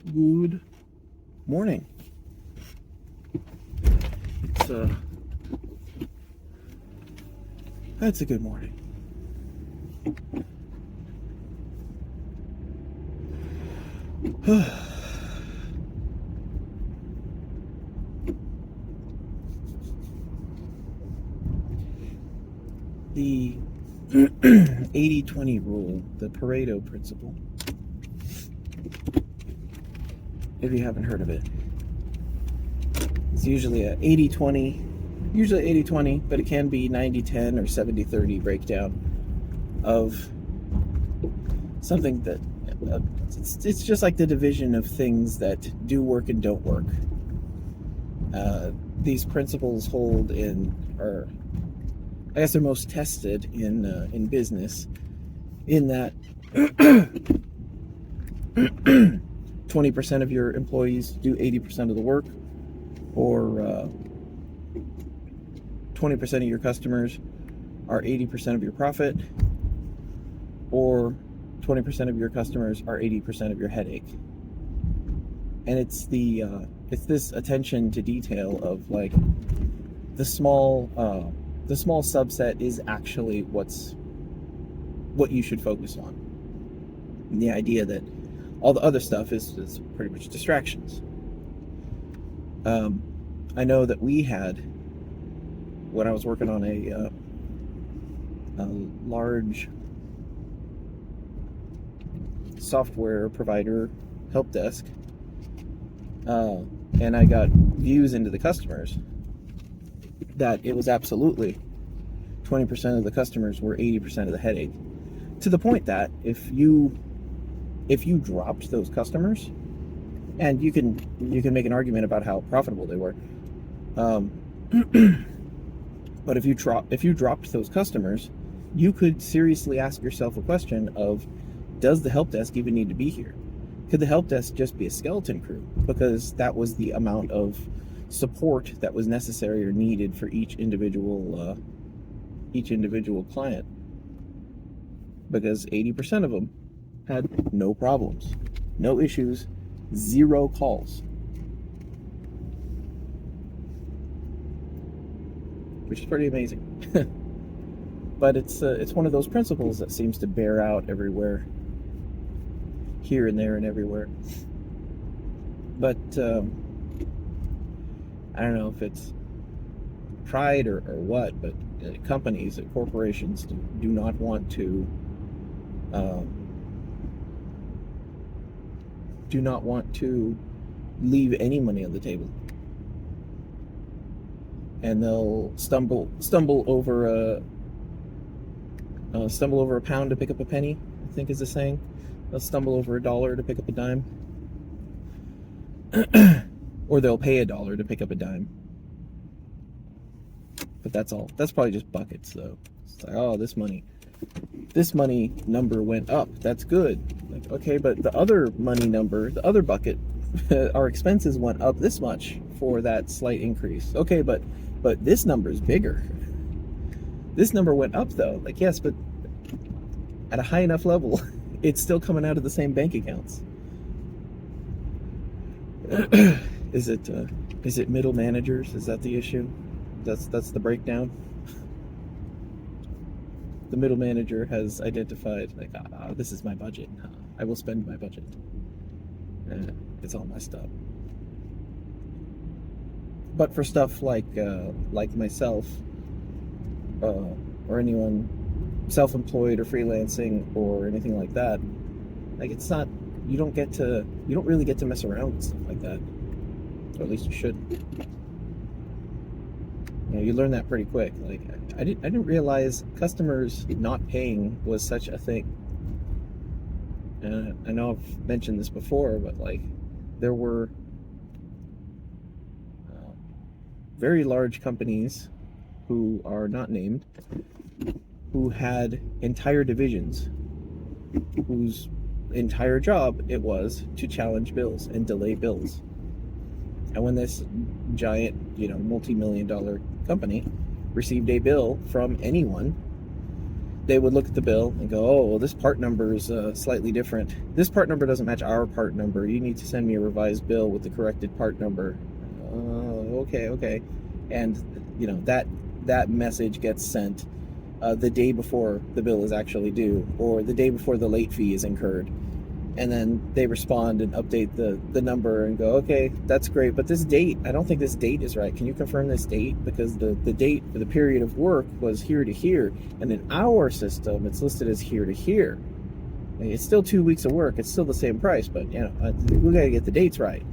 Good morning. It's a good morning. The 80-20 rule, the Pareto Principle, if you haven't heard of it, it's usually a 80-20, but it can be 90-10 or 70-30 breakdown of something that it's just like the division of things that do work and don't work. These principles hold in, or I guess they're most tested in business, in that 20% of your employees do 80% of the work, or 20% of your customers are 80% of your profit, or 20% of your customers are 80% of your headache. And it's this attention to detail of like the small subset is actually what you should focus on. And the idea that all the other stuff is pretty much distractions. I know that we had, when I was working on a large software provider help desk, and I got views into the customers, that it was absolutely 20% of the customers were 80% of the headache, to the point that if you dropped those customers, and you can make an argument about how profitable they were, but if you dropped those customers, you could seriously ask yourself a question of, does the help desk even need to be here? Could the help desk just be a skeleton crew, because that was the amount of support that was necessary or needed for each individual client? Because 80% of them had no problems, no issues, 0 calls, which is pretty amazing. But it's one of those principles that seems to bear out everywhere, here and there and everywhere. But I don't know if it's pride or what, but companies and corporations do not want to leave any money on the table, and they'll stumble over a pound to pick up a penny, I think is the saying. They'll stumble over $1 to pick up a dime, or they'll pay $1 to pick up a dime. But that's all. That's probably just buckets, though. It's like, oh, this money number went up. That's good. Like, okay, but the other money number, the other bucket, our expenses went up this much for that slight increase. Okay, but this number is bigger. This number went up, though. Like, yes, but at a high enough level, it's still coming out of the same bank accounts. Is it middle managers? Is that the issue? That's the breakdown. The middle manager has identified, like, this is my budget. I will spend my budget. It's all messed up. But for stuff like myself, or anyone self-employed or freelancing or anything like that, like, it's not, you don't really get to mess around with stuff like that, or at least you shouldn't. You learn that pretty quick. Like, I didn't realize customers not paying was such a thing. And I know I've mentioned this before, but like, there were very large companies who are not named, who had entire divisions whose entire job it was to challenge bills and delay bills. And when this giant, multi-million-dollar company received a bill from anyone, they would look at the bill and go, oh, well, this part number is slightly different. This part number doesn't match our part number. You need to send me a revised bill with the corrected part number. Okay. And, that message gets sent the day before the bill is actually due, or the day before the late fee is incurred. And then they respond and update the number and go, okay, that's great, but this date, I don't think this date is right. Can you confirm this date? Because the date for the period of work was here to here, and in our system, it's listed as here to here. It's still 2 weeks of work. It's still the same price, but, we got to get the dates right.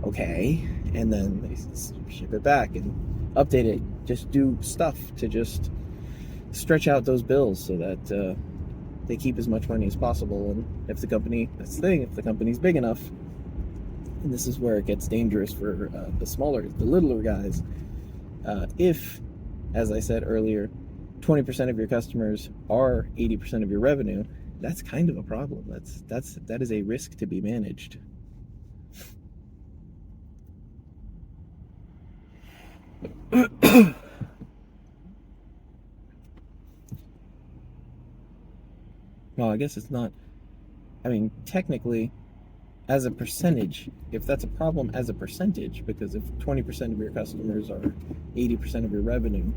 Okay, and then they ship it back and update it. Just do stuff to just stretch out those bills so that they keep as much money as possible. And if the company, that's the thing, if the company's big enough, and this is where it gets dangerous for the littler guys, if, as I said earlier, 20% of your customers are 80% of your revenue, that's kind of a problem. That is a risk to be managed. Well, I guess it's not. I mean, technically, as a percentage, if that's a problem as a percentage, because if 20% of your customers are 80% of your revenue,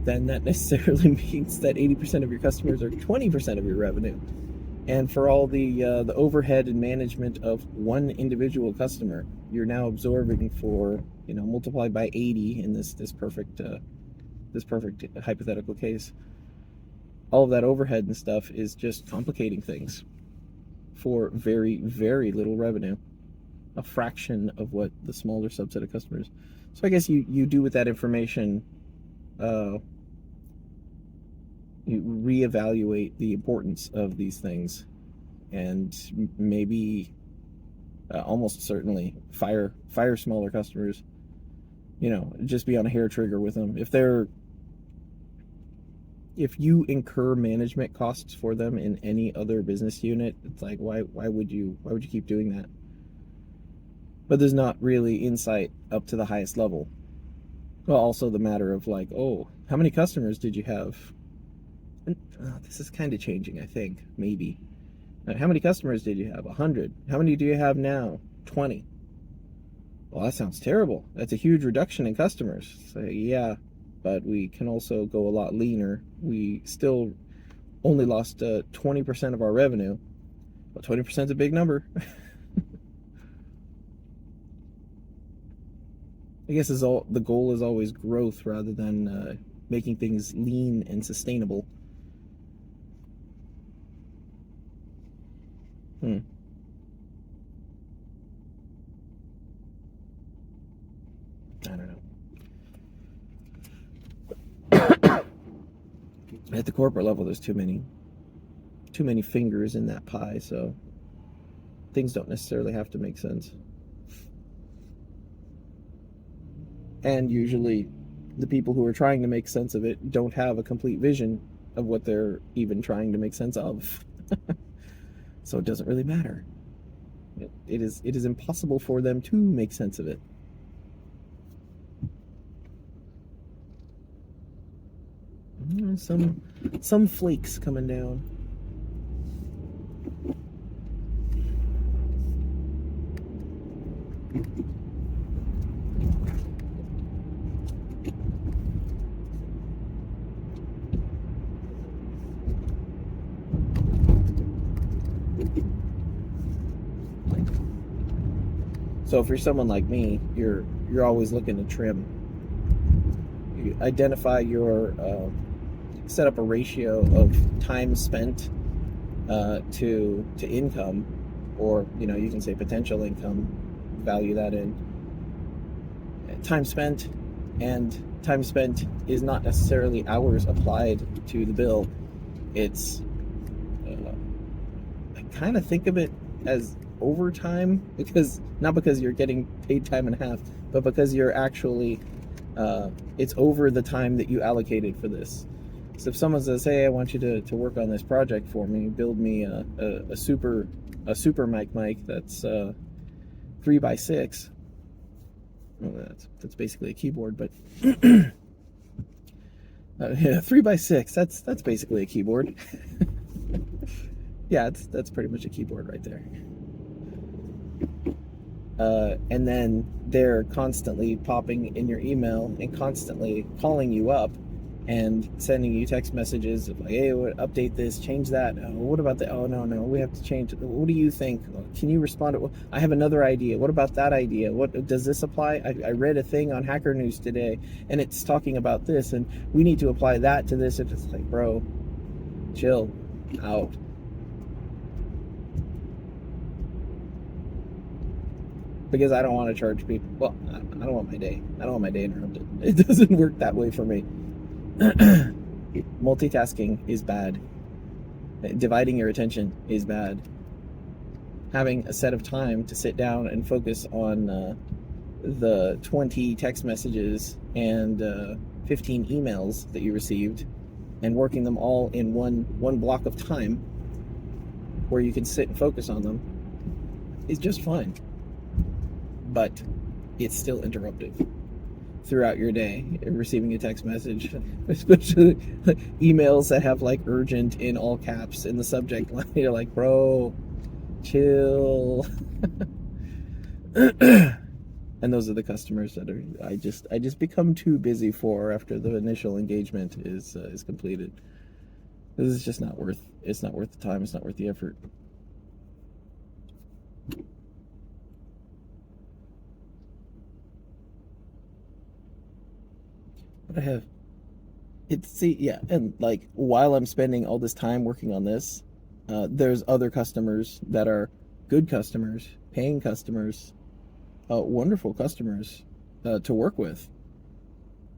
then that necessarily means that 80% of your customers are 20% of your revenue. And for all the overhead and management of one individual customer, you're now absorbing for, multiplied by 80 in this perfect hypothetical case. All of that overhead and stuff is just complicating things for very, very little revenue, a fraction of what the smaller subset of customers. So I guess you do with that information, you reevaluate the importance of these things, and maybe almost certainly fire smaller customers. Just be on a hair trigger with them. If you incur management costs for them in any other business unit, it's like, why would you keep doing that? But there's not really insight up to the highest level. Well, also the matter of like, oh, how many customers did you have? And, this is kind of changing, I think, maybe. How many customers did you have? 100. How many do you have now? 20. Well, that sounds terrible. That's a huge reduction in customers. So, yeah, but we can also go a lot leaner. We still only lost 20% of our revenue, but 20% is a big number. I guess the goal is always growth rather than making things lean and sustainable. I don't know. At the corporate level, there's too many fingers in that pie, so things don't necessarily have to make sense. And usually the people who are trying to make sense of it don't have a complete vision of what they're even trying to make sense of. So it doesn't really matter. It is impossible for them to make sense of it. Some flakes coming down. So if you're someone like me, you're always looking to trim. You identify set up a ratio of time spent to income, or you can say potential income, value that in time spent, and time spent is not necessarily hours applied to the bill. It's I kind of think of it as overtime, not because you're getting paid time and a half, but because you're actually it's over the time that you allocated for this. So if someone says, hey, I want you to work on this project for me, build me a super mic that's 3x6. Well, that's basically a keyboard, but Yeah, 3x6. That's basically a keyboard. Yeah, that's pretty much a keyboard right there. And then they're constantly popping in your email and constantly calling you up and sending you text messages of like, hey, update this, change that. What about that? Oh, no, we have to change it. What do you think? Can you respond? I have another idea. What about that idea? What does this apply? I read a thing on Hacker News today, and it's talking about this, and we need to apply that to this. It's just like, bro, chill out. Because I don't want to charge people. Well, I don't want my day. I don't want my day interrupted. It doesn't work that way for me. Multitasking is bad. Dividing your attention is bad. Having a set of time to sit down and focus on the 20 text messages and 15 emails that you received, and working them all in one block of time where you can sit and focus on them is just fine. But it's still interruptive throughout your day. Receiving a text message, especially emails that have like urgent in all caps in the subject line. You're like, bro, chill. And those are the customers that I just become too busy for after the initial engagement is completed. This is just not worth. It's not worth the time. It's not worth the effort. But I have and like while I'm spending all this time working on this, there's other customers that are good customers, paying customers, wonderful customers to work with.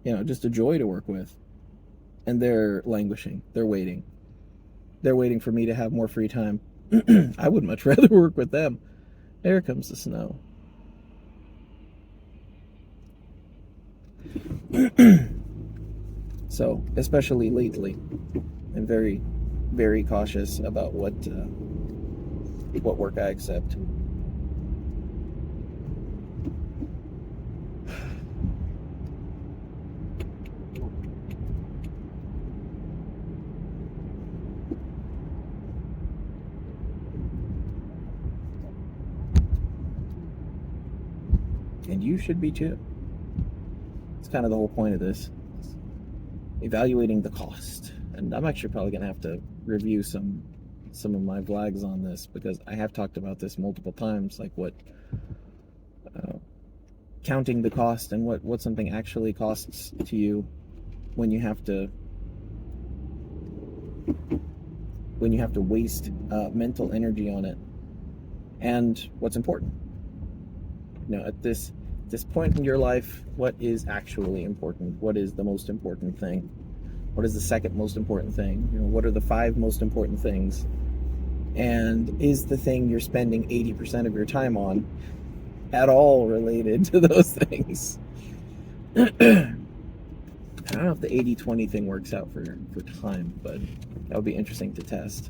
Just a joy to work with, and they're languishing. They're waiting. They're waiting for me to have more free time. I would much rather work with them. There comes the snow. So, especially lately, I'm very, very cautious about what work I accept. And you should be too. It's kind of the whole point of this. Evaluating the cost. And I'm actually probably going to have to review some of my vlogs on this, because I have talked about this multiple times, like what counting the cost and what something actually costs to you when you have to waste mental energy on it, and what's important. At this point in your life, what is actually important? What is the most important thing? What is the second most important thing? What are the 5 most important things? And is the thing you're spending 80% of your time on at all related to those things? I don't know if the 80-20 thing works out for time, but that would be interesting to test.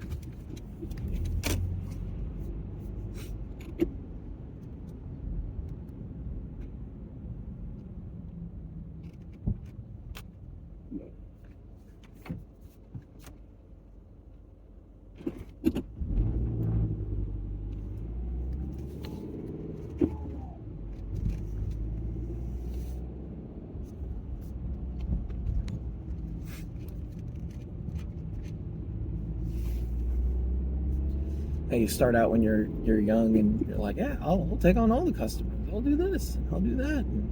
You start out when you're young and you're like, yeah, I'll take on all the customers. I'll do this. I'll do that. And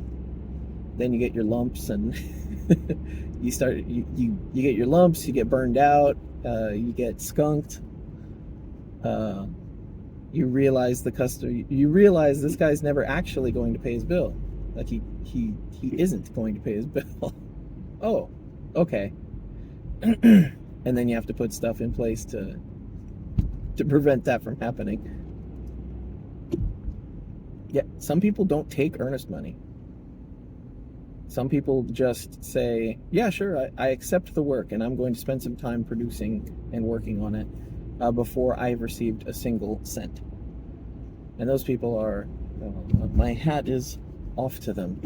then you get your lumps, and you get your lumps. You get burned out. You get skunked. You realize You realize this guy's never actually going to pay his bill. Like he isn't going to pay his bill. Oh, okay. And then you have to put stuff in place to prevent that from happening. Yeah, some people don't take earnest money. Some people just say, yeah, sure, I accept the work, and I'm going to spend some time producing and working on it before I've received a single cent. And those people are, my hat is off to them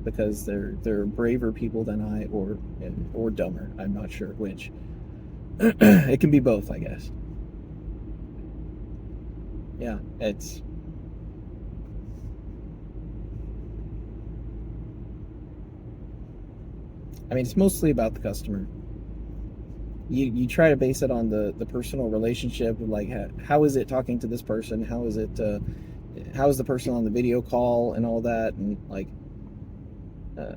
because they're braver people than I, or dumber. I'm not sure which. It can be both, I guess. Yeah, it's mostly about the customer. You try to base it on the personal relationship, like how is it talking to this person, how is the person on the video call and all that, and like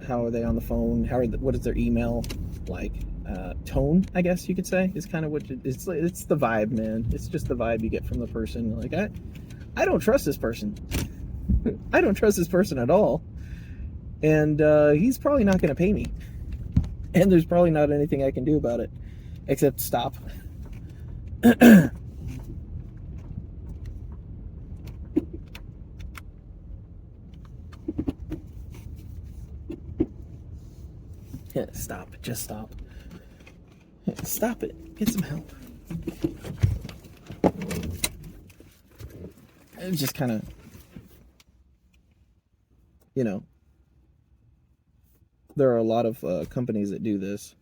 how are they on the phone, what is their email like, tone, I guess you could say, is kind of what it's the vibe, man. It's just the vibe you get from the person. Like, I don't trust this person. I don't trust this person at all, and he's probably not going to pay me, and there's probably not anything I can do about it except stop. Yeah, stop. Just stop. Stop it. Get some help. It's just kind of, there are a lot of companies that do this,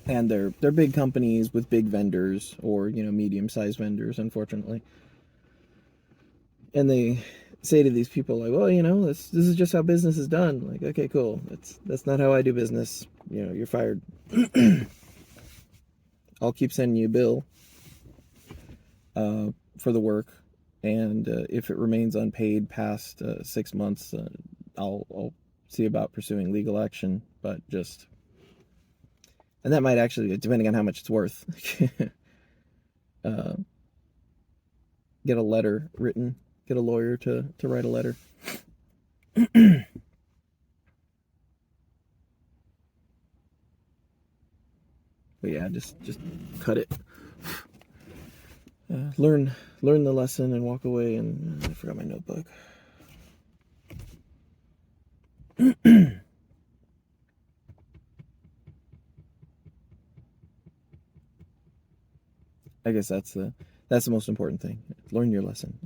and they're big companies with big vendors, or medium-sized vendors, unfortunately. And they say to these people, like, well, this is just how business is done. Like, okay, cool. That's not how I do business. You're fired. I'll keep sending you a bill for the work, and if it remains unpaid past 6 months, I'll see about pursuing legal action. But and that might actually, depending on how much it's worth, uh, get a letter written, get a lawyer to write a letter. But yeah, just cut it. Learn the lesson and walk away. And I forgot my notebook. I guess that's the most important thing. Learn your lesson.